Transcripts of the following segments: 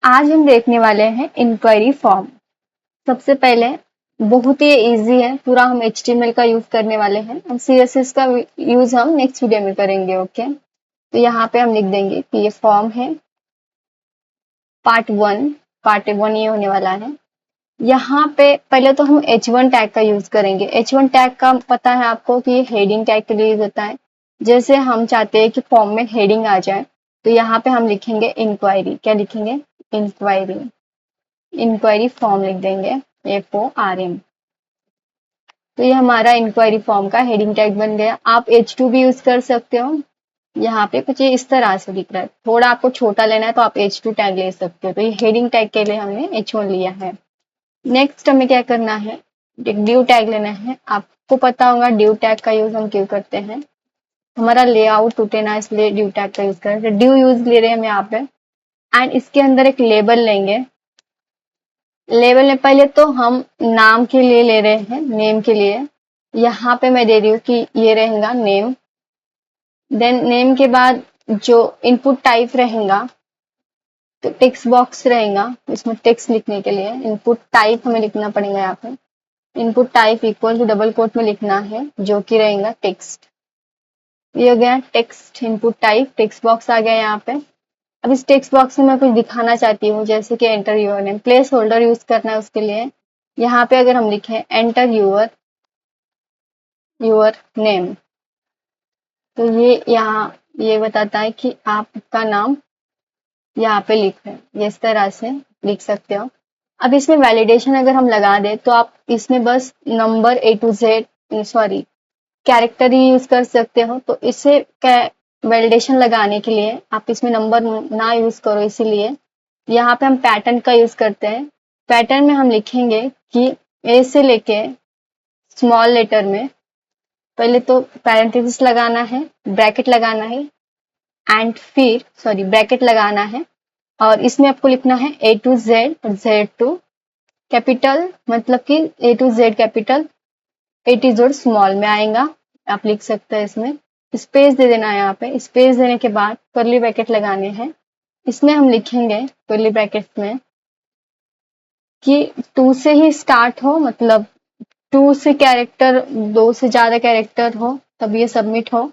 आज हम देखने वाले हैं इंक्वायरी फॉर्म। सबसे पहले बहुत ही इजी है, पूरा हम HTML का यूज करने वाले हैं और CSS का यूज हम नेक्स्ट वीडियो में करेंगे। ओके, तो यहाँ पे हम लिख देंगे कि ये फॉर्म है पार्ट वन ये होने वाला है। यहाँ पे पहले तो हम H1 टैग का यूज करेंगे। H1 टैग का पता है आपको कि ये हेडिंग टैग के लिए यूज होता है। जैसे हम चाहते हैं कि फॉर्म में हेडिंग आ जाए तो यहाँ पे हम लिखेंगे इंक्वायरी। क्या लिखेंगे? इंक्वायरी। इंक्वायरी फॉर्म लिख देंगे FORM। तो ये हमारा इंक्वायरी फॉर्म का हेडिंग टैग बन गया। आप H2 भी यूज कर सकते हो। यहाँ पे कुछ इस तरह से दिख रहा है, थोड़ा आपको छोटा लेना है तो आप H2 टैग ले सकते हो। तो ये हेडिंग टैग के लिए हमने H1 लिया है। नेक्स्ट हमें क्या करना है, एक ड्यू टैग लेना है। आपको पता होगा ड्यू टैग का यूज हम क्यों करते हैं, हमारा लेआउट टूटे ना इसलिए ड्यू टैग का यूज कर रहे हैं। ड्यू यूज ले रहे हैं हम यहाँ पे एंड इसके अंदर एक लेबल लेंगे। लेबल में पहले तो हम नाम के लिए ले रहे हैं, नेम के लिए। यहाँ पे मैं दे रही हूँ कि ये रहेगा नेम। देन नेम के बाद जो इनपुट टाइप रहेगा तो टेक्स्ट बॉक्स रहेगा, इसमें टेक्स्ट लिखने के लिए इनपुट टाइप हमें लिखना पड़ेगा। यहाँ पे input type equal to double quote में लिखना है जो कि रहेगा टेक्स्ट। ये हो गया text input type, text box आ गया यहाँ पे। अब इस टेक्स्ट बॉक्स में मैं कुछ दिखाना चाहती हूँ, जैसे कि enter your name, place holder use करना है उसके लिए। यहाँ पे अगर हम लिखें एंटर योर नेम तो ये यहाँ ये बताता है कि आपका नाम यहाँ पे लिख रहे हैं। ये इस तरह से लिख सकते हो। अब इसमें वैलिडेशन अगर हम लगा दें तो आप इसमें बस number A to Z sorry character he use कर सकते हो। तो इसे वैलिडेशन लगाने के लिए आप इसमें नंबर ना यूज करो, इसीलिए यहाँ पे हम पैटर्न का यूज करते हैं। पैटर्न में हम लिखेंगे कि A से लेके स्मॉल लेटर में पहले तो पैरेंथेसिस लगाना है, ब्रैकेट लगाना है एंड फिर ब्रैकेट लगाना है और इसमें आपको लिखना है A to Z और Z to कैपिटल, मतलब कि A to Z capital, A to Z small में आएगा। आप लिख सकते हैं। इसमें स्पेस दे देना है। यहाँ पे स्पेस देने के बाद कर्ली ब्रैकेट लगाने हैं। इसमें हम लिखेंगे कर्ली ब्रैकेट में कि 2 से ही स्टार्ट हो, मतलब 2 से कैरेक्टर, 2 से ज्यादा कैरेक्टर हो तब ये सबमिट हो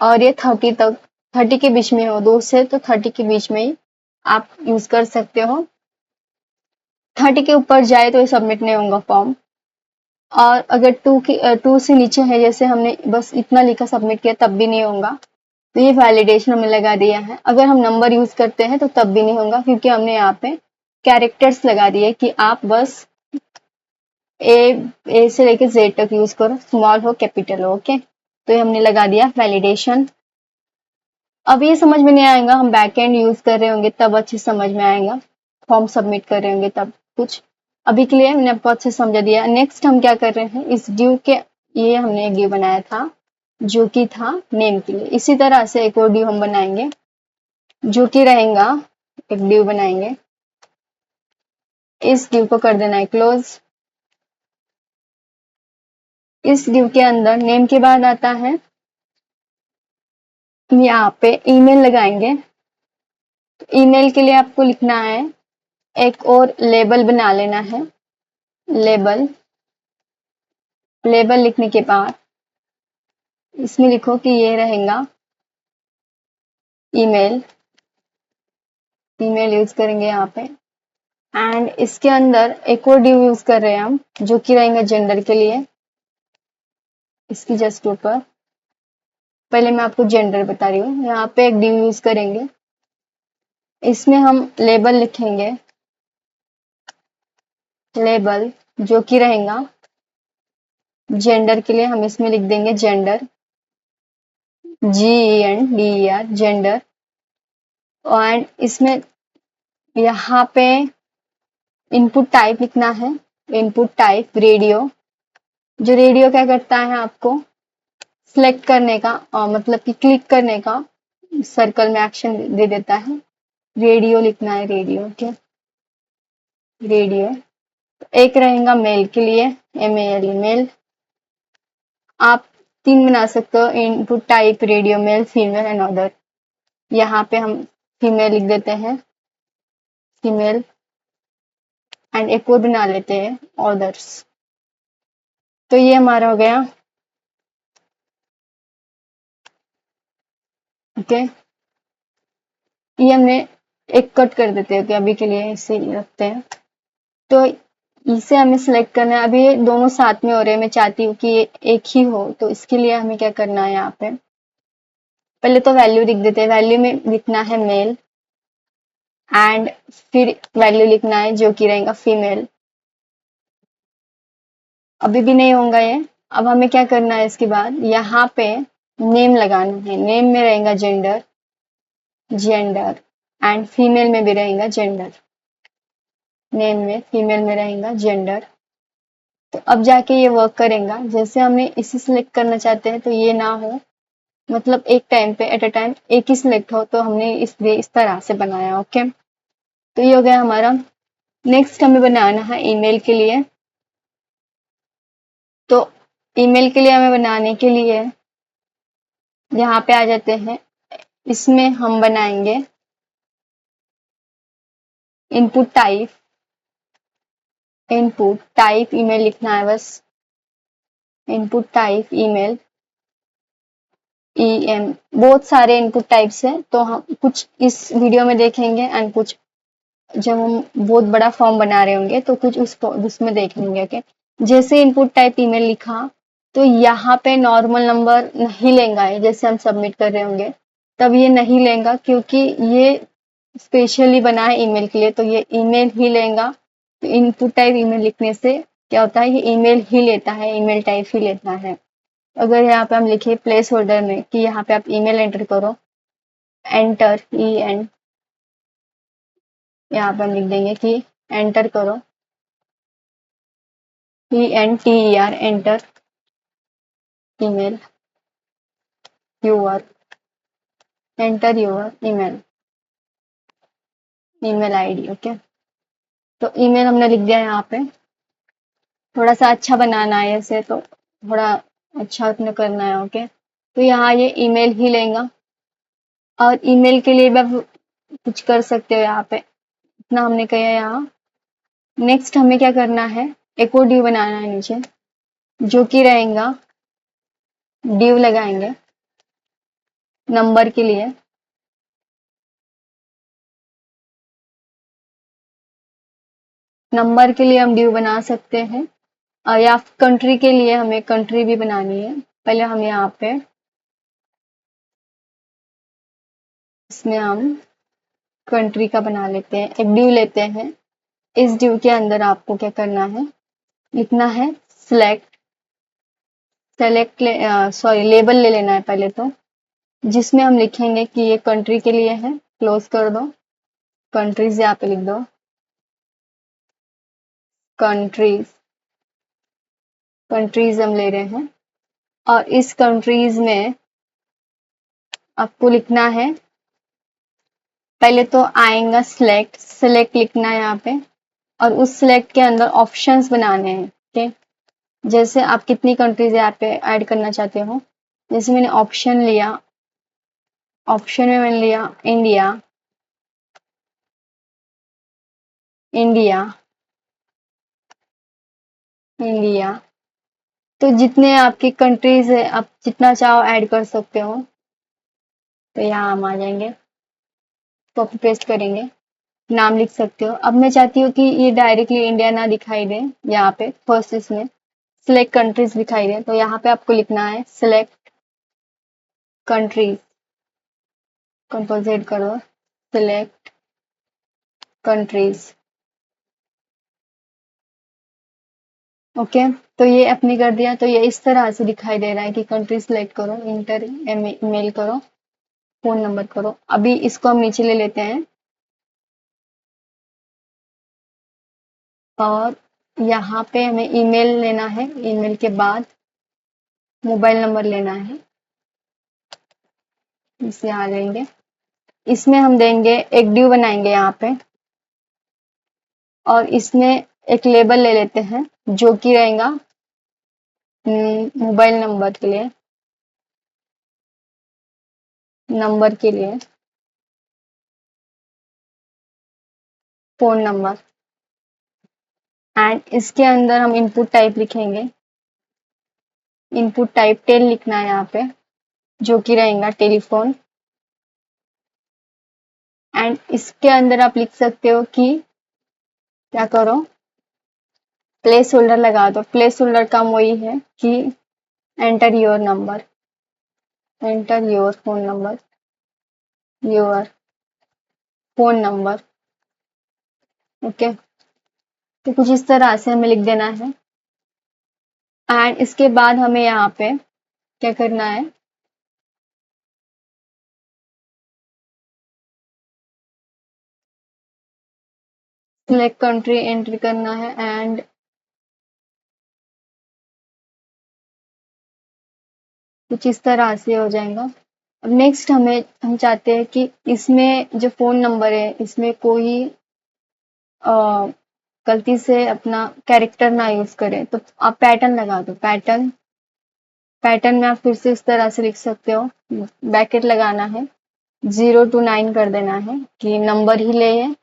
और ये 30 तक, 30 के बीच में हो, 2 से तो 30 के बीच में ही आप यूज कर सकते हो। 30 के ऊपर जाए तो ये सबमिट नहीं होगा फॉर्म। और अगर 2 से नीचे है, जैसे हमने बस इतना लिखा सबमिट किया, तब भी नहीं होगा। तो ये वैलिडेशन हमने लगा दिया है। अगर हम नंबर यूज करते हैं तो तब भी नहीं होगा, क्योंकि हमने यहाँ पे कैरेक्टर्स लगा दिए कि आप बस ए से लेके Z तक यूज करो, स्मॉल हो कैपिटल हो। ओके, तो ये हमने लगा दिया वैलिडेशन। अब ये समझ में नहीं आएगा, हम बैक एंड यूज कर रहे होंगे तब अच्छे समझ में आएगा, फॉर्म सबमिट कर रहे होंगे तब कुछ। अभी के लिए मैंने आपको अच्छे समझा दिया। नेक्स्ट हम क्या कर रहे हैं, इस ड्यू के, ये हमने एक ड्यू बनाया था जो कि था नेम के लिए। इसी तरह से एक और ड्यू हम बनाएंगे जो कि रहेगा, एक ड्यू बनाएंगे, इस ड्यू को कर देना है क्लोज। इस ड्यू के अंदर नेम के बाद आता है, यहाँ पे ईमेल लगाएंगे। ईमेल के लिए आपको लिखना है, एक और लेबल बना लेना है। लेबल लिखने के बाद इसमें लिखो कि ये रहेगा ईमेल यूज करेंगे यहाँ पे। एंड इसके अंदर एक और ड्यू यूज कर रहे हैं हम जो कि रहेंगे जेंडर के लिए। इसकी जस्ट ऊपर पहले मैं आपको जेंडर बता रही हूँ। यहाँ पे एक ड्यू यूज करेंगे, इसमें हम लेबल लिखेंगे, लेबल जो कि रहेगा जेंडर के लिए। हम इसमें लिख देंगे जेंडर, GENDER जेंडर। एंड इसमें यहाँ पे इनपुट टाइप लिखना है, इनपुट टाइप रेडियो। जो रेडियो क्या करता है, आपको सिलेक्ट करने का मतलब कि क्लिक करने का सर्कल में एक्शन दे देता है। रेडियो लिखना है, रेडियो। ठीक, रेडियो। एक रहेगा मेल के लिए, MAL मेल। आप 3 बना सकते हो, input type radio, male, female and other. यहाँ पे हम फीमेल लिख देते हैं। फीमेल एंड एक और बना लेते हैं अदर्स। तो ये हमारा हो गया। ओके, ये हमने एक कट कर देते हैं। ओके, अभी के लिए इसे ही रखते हैं। तो इसे हमें सिलेक्ट करना है। अभी ये दोनों साथ में हो रहे हैं, मैं चाहती हूँ कि ये एक ही हो, तो इसके लिए हमें क्या करना है, यहाँ पे पहले तो वैल्यू लिख देते हैं। वैल्यू में लिखना है मेल एंड फिर वैल्यू लिखना है जो कि रहेगा फीमेल। अभी भी नहीं होगा ये। अब हमें क्या करना है, इसके बाद यहाँ पे नेम लगाना है। नेम में रहेगा जेंडर, जेंडर एंड फीमेल में भी रहेगा जेंडर। नेम में फीमेल में रहेगा जेंडर। तो अब जाके ये वर्क करेगा। जैसे हमने इसे सिलेक्ट करना चाहते हैं तो ये ना हो, मतलब एक टाइम पे एट अ टाइम एक ही सिलेक्ट हो, तो हमने इसलिए इस तरह से बनाया। ओके, तो ये हो गया हमारा। नेक्स्ट हमें बनाना है ईमेल के लिए। तो ईमेल के लिए हमें बनाने के लिए यहाँ पे आ जाते हैं। इसमें हम बनाएंगे input type. Input type email लिखना है बस। Input type email, EM. बहुत सारे इनपुट टाइप्स हैं, तो हम कुछ इस वीडियो में देखेंगे एंड कुछ जब हम बहुत बड़ा फॉर्म बना रहे होंगे तो कुछ उसमें देख लेंगे। ओके, जैसे इनपुट टाइप ईमेल लिखा तो यहाँ पे नॉर्मल नंबर नहीं लेगा है। जैसे हम सबमिट कर रहे होंगे तब ये नहीं लेगा, क्योंकि ये स्पेशली बना है ईमेल के लिए, तो ये ईमेल ही लेगा। तो इनपुट टाइप ईमेल लिखने से क्या होता है, ये ईमेल ही लेता है, ईमेल टाइप ही लेता है। अगर यहाँ पे हम लिखे प्लेस होल्डर में कि यहाँ पे आप ईमेल एंटर करो, एंटर ई एन, यहाँ पे हम लिख देंगे कि एंटर करो, E N T E R, enter email your, enter your email, email ID. Okay, तो ईमेल हमने लिख दिया यहाँ पे। थोड़ा सा अच्छा बनाना है ऐसे, तो थोड़ा अच्छा अपने करना है। ओके, तो यहाँ ये ईमेल ही लेगा। और ईमेल के लिए भी आप कुछ कर सकते हो यहाँ पे, इतना हमने किया यहाँ। नेक्स्ट हमें क्या करना है, एक और ड्यू बनाना है नीचे, जो कि रहेगा, ड्यू लगाएंगे नंबर के लिए। नंबर के लिए हम ड्यू बना सकते हैं, या कंट्री के लिए हमें कंट्री भी बनानी है। पहले हम यहाँ पे इसमें हम कंट्री का बना लेते हैं। एक ड्यू लेते हैं। इस ड्यू के अंदर आपको क्या करना है, लिखना है सिलेक्ट, सेलेक्ट सॉरी लेबल ले लेना है पहले तो, जिसमें हम लिखेंगे कि ये कंट्री के लिए है। क्लोज कर दो, कंट्रीज यहाँ पे लिख दो, कंट्रीज, कंट्रीज हम ले रहे हैं। और इस कंट्रीज में आपको लिखना है, पहले तो आएगा सिलेक्ट, सिलेक्ट लिखना है यहाँ पे। और उस सिलेक्ट के अंदर ऑप्शंस बनाने हैं। ठीक, जैसे आप कितनी कंट्रीज यहाँ पे ऐड करना चाहते हो। जैसे मैंने ऑप्शन लिया, ऑप्शन में मैंने लिया इंडिया, इंडिया, इंडिया। तो जितने आपकी कंट्रीज है आप जितना चाहो ऐड कर सकते हो। तो यहाँ हम आ जाएंगे, कॉपी पेस्ट करेंगे, नाम लिख सकते हो। अब मैं चाहती हूँ कि ये डायरेक्टली इंडिया ना दिखाई दे, यहाँ पे फर्स्ट इसमें सिलेक्ट कंट्रीज दिखाई दे, तो यहाँ पे आपको लिखना है सिलेक्ट कंट्रीज, कंपोजिट करो, सिलेक्ट कंट्रीज। ओके, तो ये अपनी कर दिया। तो ये इस तरह से दिखाई दे रहा है कि कंट्री सिलेक्ट करो, इंटर ईमेल करो, फोन नंबर करो। अभी इसको हम नीचे ले लेते हैं और यहाँ पे हमें ईमेल लेना है। ईमेल के बाद मोबाइल नंबर लेना है, इसे आ जाएंगे। इसमें हम देंगे एक ड्यू बनाएंगे यहाँ पे, और इसमें एक लेबल ले लेते हैं जो कि रहेगा मोबाइल नंबर के लिए, नंबर के लिए। फोन नंबर एंड इसके अंदर हम इनपुट टाइप लिखेंगे। इनपुट टाइप टेल लिखना है यहाँ पे, जो कि रहेगा टेलीफोन। एंड इसके अंदर आप लिख सकते हो कि क्या करो, प्लेस होल्डर लगा दो। प्लेस होल्डर का वही है कि enter your number, enter your phone number, your phone number. Okay, तो कुछ इस तरह से हमें लिख देना है। एंड इसके बाद हमें यहाँ पे क्या करना है, सिलेक्ट कंट्री एंटर करना है एंड कुछ इस तरह से हो जाएगा। अब नेक्स्ट हम चाहते हैं कि इसमें जो फोन नंबर है इसमें कोई अ, गलती से अपना कैरेक्टर ना यूज करें, तो आप पैटर्न लगा दो। पैटर्न, पैटर्न में आप फिर से इस तरह से लिख सकते हो, ब्रैकेट लगाना है, 0 to 9 कर देना है कि नंबर ही ले है,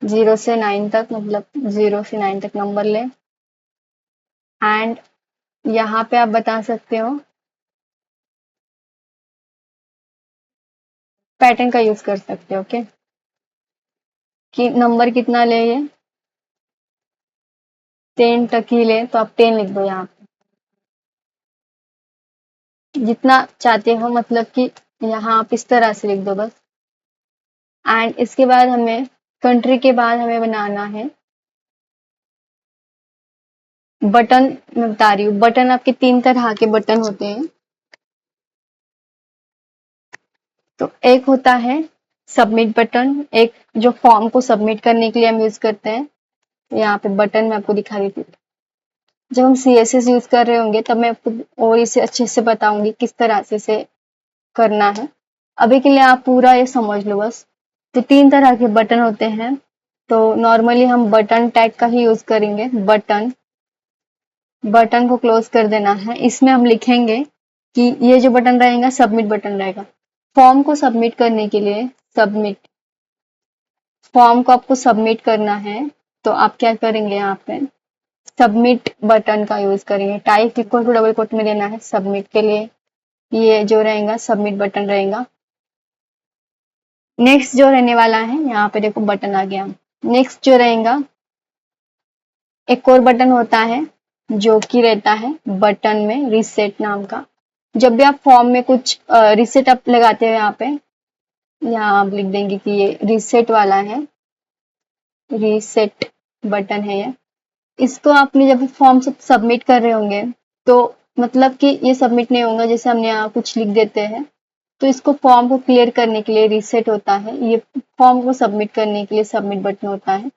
0 से 9 तक, मतलब 0 से 9 तक नंबर ले। एंड यहाँ पे आप बता सकते हो, पैटर्न का यूज कर सकते हो। ओके, कि नंबर कितना ले, ये 10 तक ही ले, तो आप 10 लिख दो यहाँ पे, जितना चाहते हो, मतलब कि यहाँ आप इस तरह से लिख दो बस। एंड इसके बाद हमें कंट्री के बाद हमें बनाना है बटन। मैं बता रही हूँ, बटन आपके 3 तरह के बटन होते हैं। तो एक होता है सबमिट बटन, एक जो फॉर्म को सबमिट करने के लिए हम यूज करते हैं। यहाँ पे बटन मैं आपको दिखा रही थी। जब हम CSS यूज कर रहे होंगे तब मैं आपको और इसे अच्छे से बताऊंगी किस तरह से इसे करना है। अभी के लिए आप पूरा ये समझ लो बस। तो 3 तरह के बटन होते हैं, तो नॉर्मली हम बटन टैग का ही यूज करेंगे। बटन, बटन को क्लोज कर देना है। इसमें हम लिखेंगे कि ये जो बटन रहेगा सबमिट बटन रहेगा। फॉर्म को सबमिट करने के लिए, सबमिट, फॉर्म को आपको सबमिट करना है, तो आप क्या करेंगे, यहाँ पे सबमिट बटन का यूज करेंगे। Type equal to double quote में लेना है सबमिट के लिए, ये जो रहेगा सबमिट बटन रहेगा। नेक्स्ट जो रहने वाला है, यहाँ पे देखो बटन आ गया। नेक्स्ट जो रहेगा, एक और बटन होता है जो कि रहता है बटन में रिसेट नाम का। जब भी आप फॉर्म में कुछ रिसेट अप लगाते हो, यहाँ आप लिख देंगे कि ये रिसेट वाला है, रीसेट बटन है ये। इसको आपने जब फॉर्म सबमिट कर रहे होंगे, तो मतलब कि ये सबमिट नहीं होगा, जैसे हमने यहाँ कुछ लिख देते हैं, तो इसको फॉर्म को क्लियर करने के लिए रीसेट होता है। ये फॉर्म को सबमिट करने के लिए सबमिट बटन होता है।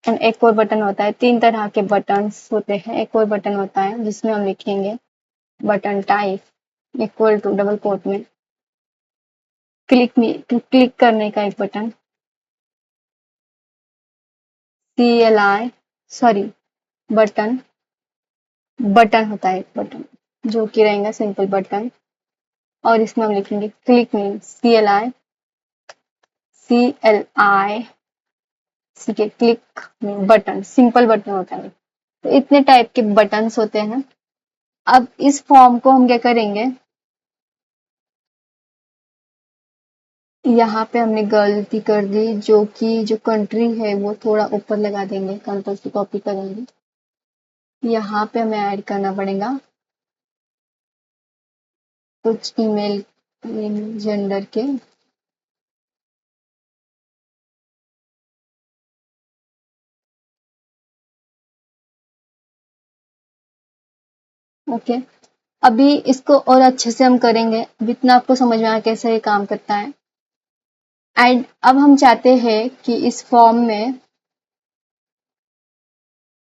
एंड एक और बटन होता है, 3 तरह के बटन्स होते हैं। एक और बटन होता है जिसमें हम लिखेंगे button type equal to double quote में क्लिक में, क्लिक करने का एक button, CLI, sorry, button, button होता है एक बटन जो कि रहेगा सिंपल बटन। और इसमें हम लिखेंगे क्लिक में, CLI, CLI, के क्लिक में बटन, सिंपल बटन होता है। तो इतने टाइप के बटन्स होते हैं। अब इस फॉर्म को हम क्या करेंगे, यहाँ पे हमने गलती कर दी, जो कि जो कंट्री है वो थोड़ा ऊपर लगा देंगे, कंट्रोल से कॉपी करेंगे। यहाँ पे हमें ऐड करना पड़ेगा कुछ ईमेल जेंडर के। ओके, अभी इसको और अच्छे से हम करेंगे। अब इतना आपको समझ में आया कैसे ये काम करता है। एंड अब हम चाहते हैं कि इस फॉर्म में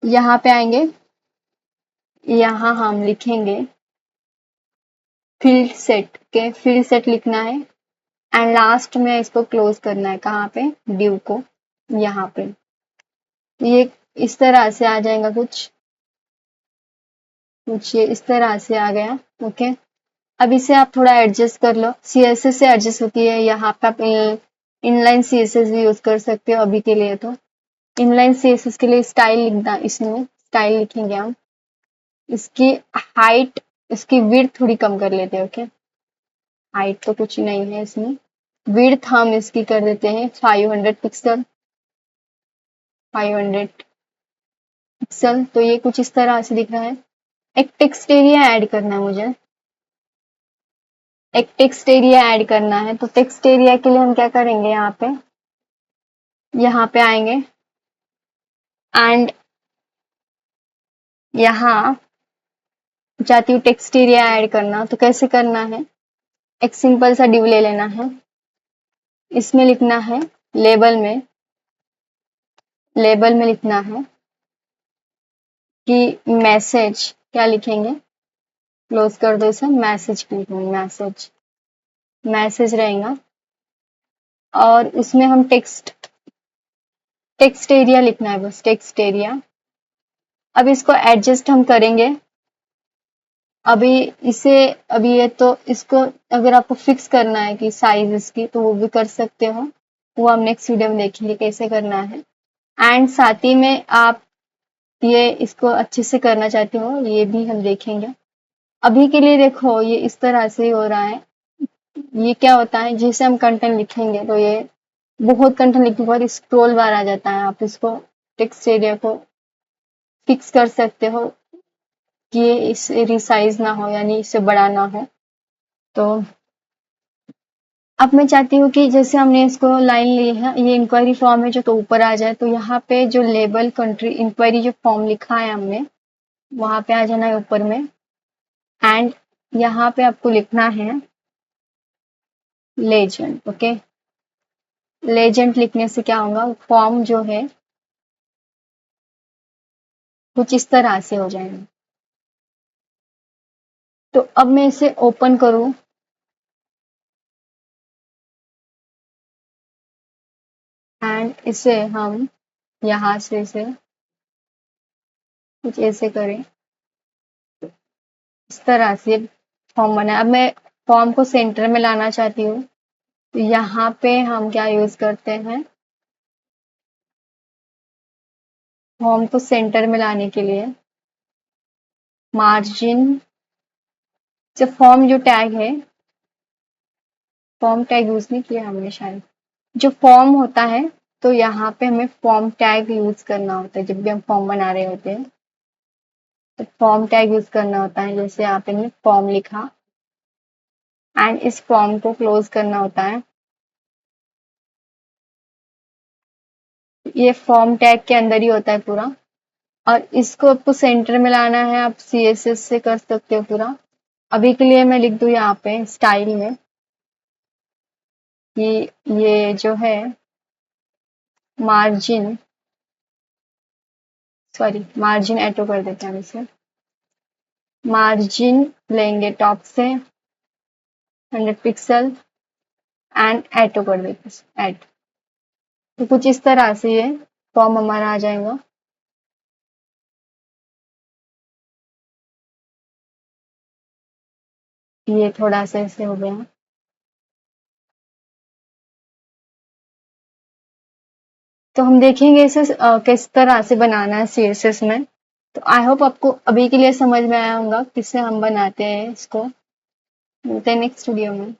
यहाँ पे आएंगे, यहाँ हम लिखेंगे फील्ड सेट के, फील्ड सेट लिखना है। एंड लास्ट में इसको क्लोज करना है, कहाँ पे, डिव को, यहाँ पे। ये इस तरह से आ जाएगा, कुछ ये इस तरह से आ गया। ओके, अब इसे आप थोड़ा एडजस्ट कर लो। CSS से एडजस्ट होती है, यहाँ पे आप इनलाइन CSS भी यूज कर सकते हो अभी के लिए तो। इनलाइन सीएसएस के लिए स्टाइल लिखना, इसमें स्टाइल लिखेंगे हम। इसकी हाइट, इसकी विड्थ थोड़ी कम कर लेते हैं। ओके, हाइट तो कुछ नहीं है इसमें। विड्थ हम इसकी कर देते हैं 500 पिक्सल, 500 पिक्सल। तो ये कुछ इस तरह से दिख रहा है। एक टेक्स्ट एरिया ऐड करना है मुझे, एक टेक्स्ट एरिया ऐड करना है। तो टेक्स्ट एरिया के लिए हम क्या करेंगे, यहाँ पे आएंगे एंड यहाँ चाहती हूँ टेक्स्ट एरिया ऐड करना। तो कैसे करना है, एक सिंपल सा डिव ले लेना है। इसमें लिखना है लेबल में लिखना है कि मैसेज, क्या लिखेंगे, क्लोज कर दो इसे, मैसेज लिखेंगे, मैसेज रहेगा। और उसमें हम टेक्स्ट एरिया लिखना है, बस टेक्स्ट एरिया। अब इसको एडजस्ट हम करेंगे। अभी इसे, अभी ये तो इसको अगर आपको फिक्स करना है कि साइज इसकी, तो वो भी कर सकते हो। वो हम नेक्स्ट वीडियो में देखेंगे कैसे करना है। एंड साथ ही में आप ये इसको अच्छे से करना चाहते हो, ये भी हम देखेंगे। अभी के लिए देखो ये इस तरह से हो रहा है। ये क्या होता है, जैसे हम कंटेंट लिखेंगे तो ये बहुत कंटेंट लिखने के बाद स्क्रॉल बार आ जाता है। आप इसको टेक्स्ट एरिया को फिक्स कर सकते हो कि ये इससे रिसाइज ना हो, यानी इससे बड़ा ना हो। तो अब मैं चाहती हूँ कि जैसे हमने इसको लाइन ली है, ये इंक्वायरी फॉर्म है जो, तो ऊपर आ जाए। तो यहाँ पे जो लेबल कंट्री इंक्वायरी जो फॉर्म लिखा है हमने, वहां पे आ जाना है ऊपर में। एंड यहाँ पे आपको लिखना है लेजेंड। ओके, लेजेंड लिखने से क्या होगा, फॉर्म जो है कुछ इस तरह से हो जाएगा। तो अब मैं इसे ओपन करूं एंड इसे हम यहाँ से इसे कुछ ऐसे करें, इस तरह से फॉर्म बना। अब मैं फॉर्म को सेंटर में लाना चाहती हूँ। तो यहाँ पे हम क्या यूज करते हैं, फॉर्म को सेंटर में लाने के लिए मार्जिन, जब फॉर्म जो टैग है, फॉर्म टैग यूज नहीं किया हमने शायद। जो फॉर्म होता है, तो यहाँ पे हमें फॉर्म टैग यूज करना होता है जब भी हम फॉर्म बना रहे होते हैं। तो फॉर्म टैग यूज करना होता है। जैसे यहाँ पे हमने फॉर्म लिखा एंड इस फॉर्म को क्लोज करना होता है। ये फॉर्म टैग के अंदर ही होता है पूरा। और इसको आपको सेंटर में लाना है, आप सीएसएस से कर सकते हो पूरा। अभी के लिए मैं लिख दूं यहाँ पे स्टाइल में कि ये जो है मार्जिन, सॉरी मार्जिन एटो कर देते हैं इसे। मार्जिन लेंगे टॉप से 100 पिक्सल एंड एटो कर देते हैं, एड। तो कुछ इस तरह से ये फॉर्म हमारा आ जाएगा। ये थोड़ा सा ऐसे हो गया। तो हम देखेंगे इसे किस तरह से बनाना है सीएसएस में। तो आई होप आपको अभी के लिए समझ में आया होगा किससे हम बनाते हैं इसको। मिलते हैं नेक्स्ट वीडियो में।